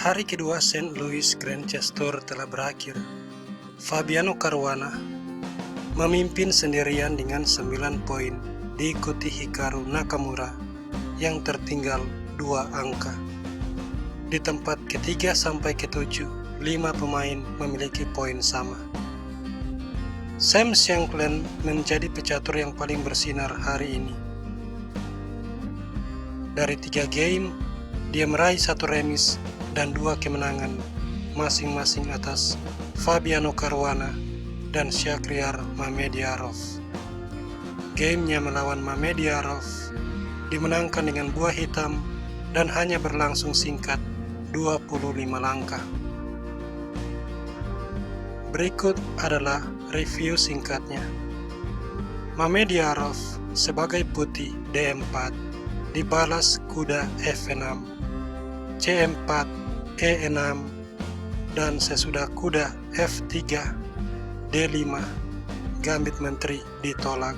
Hari kedua St. Louis Grand Chess Tour telah berakhir. Fabiano Caruana memimpin sendirian dengan 9 poin, diikuti Hikaru Nakamura yang tertinggal 2 angka. Di tempat ketiga sampai ketujuh, 5 pemain memiliki poin sama. Sam Shankland menjadi pecatur yang paling bersinar hari ini. Dari 3 game, dia meraih 1 remis dan 2 kemenangan, masing-masing atas Fabiano Caruana dan Shahriar Mamediarov. Gamenya melawan Mamediarov dimenangkan dengan buah hitam dan hanya berlangsung singkat 25 langkah. Berikut adalah review singkatnya. Mamediarov sebagai putih D4 dibalas kuda F6, C4, E6, dan sesudah kuda F3, D5, gambit menteri ditolak.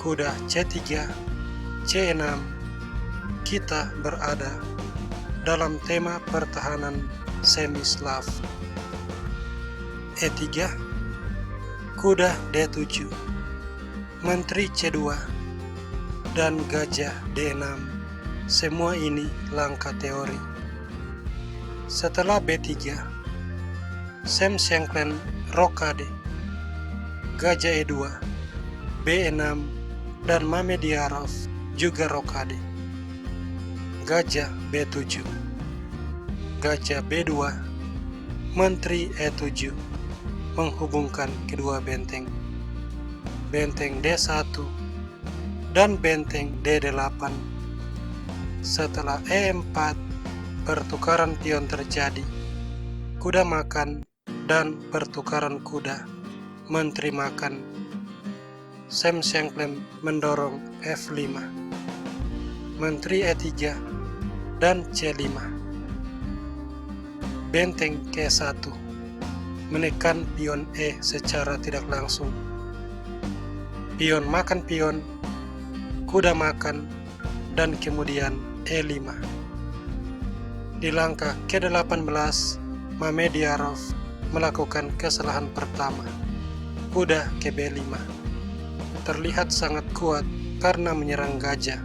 Kuda C3, C6, kita berada dalam tema pertahanan semi-Slav. E3, kuda D7, menteri C2, dan gajah D6. Semua ini langkah teori. Setelah B3, Sam Shankland rokade, gajah E2, B6, dan Mamediarov juga rokade, gajah B7, gajah B2, menteri E7 menghubungkan kedua benteng, benteng D1 dan benteng D8. Setelah E4, pertukaran pion terjadi, kuda makan dan pertukaran kuda, menteri makan. Sam Shankland mendorong F5, menteri E3 dan C5. Benteng K1 menekan pion E secara tidak langsung. Pion makan pion, kuda makan, dan kemudian E5. Di langkah ke-18, Mamediarov melakukan kesalahan pertama, kuda ke B5. Terlihat sangat kuat karena menyerang gajah,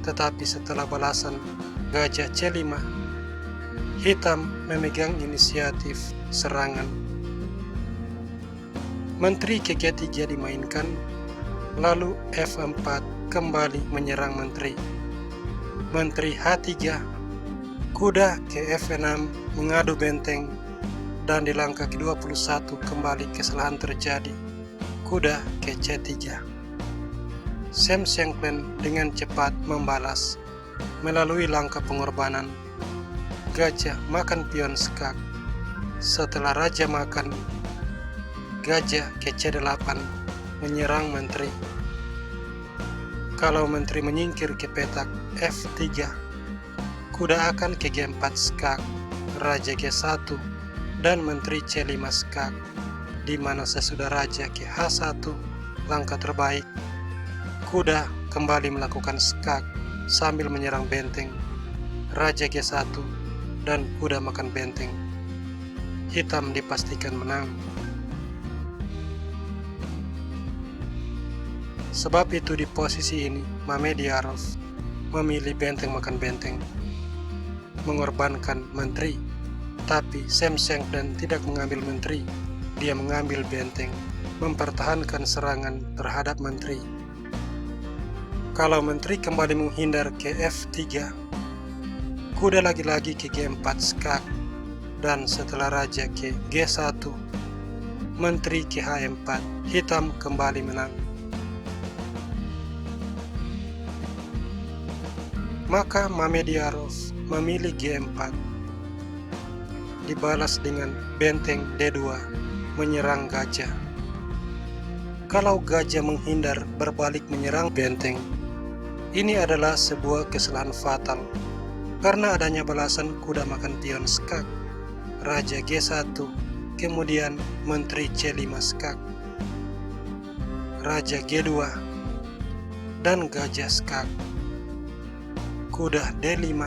tetapi setelah balasan gajah C5, hitam memegang inisiatif serangan. Menteri ke G3 dimainkan, lalu F4 kembali menyerang menteri. Menteri H3, kuda ke F6 mengadu benteng, dan di langkah ke-21 kembali kesalahan terjadi, kuda ke C3. Sam Shankland dengan cepat membalas melalui langkah pengorbanan, gajah makan pion skak. Setelah raja makan, gajah ke C8 menyerang menteri. Kalau menteri menyingkir ke petak F3, kuda akan ke G4 skak, raja G1, dan menteri C5 skak, di mana sesudah raja ke H1, langkah terbaik, kuda kembali melakukan skak sambil menyerang benteng, raja G1, dan kuda makan benteng. Hitam dipastikan menang. Sebab itu di posisi ini, Mamediarov memilih benteng makan benteng, mengorbankan menteri. Tapi Sam Shankland tidak mengambil menteri, dia mengambil benteng, mempertahankan serangan terhadap menteri. Kalau menteri kembali menghindar ke F3, kuda lagi-lagi ke G4 skak, dan setelah raja ke G1, menteri ke H4, hitam kembali menang. Maka Mamediarov memilih G4, dibalas dengan benteng D2 menyerang gajah. Kalau gajah menghindar berbalik menyerang benteng, ini adalah sebuah kesalahan fatal karena adanya balasan kuda makan pion skak, raja G1, kemudian menteri C5 skak, raja G2, dan gajah skak, kuda D5,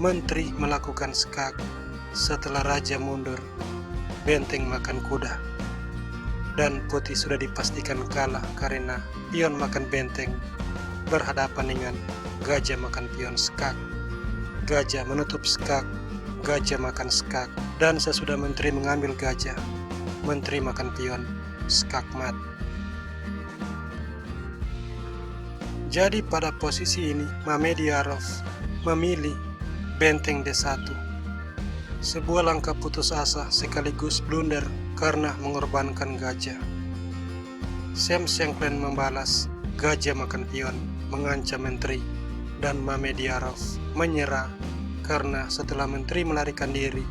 Menteri melakukan skak. Setelah raja mundur, benteng makan kuda. Dan putih sudah dipastikan kalah karena pion makan benteng berhadapan dengan gajah makan pion skak. Gajah menutup skak, gajah makan skak, dan sesudah menteri mengambil gajah, menteri makan pion, skak mat. Jadi pada posisi ini Mamediarov memilih benteng D1. Sebuah langkah putus asa sekaligus blunder karena mengorbankan gajah. Shemsenklen membalas, gajah makan pion mengancam menteri, dan Mamediarov menyerah karena setelah menteri melarikan diri,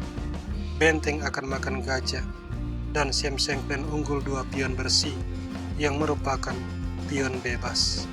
benteng akan makan gajah, dan Shemsenklen unggul 2 pion bersih yang merupakan pion bebas.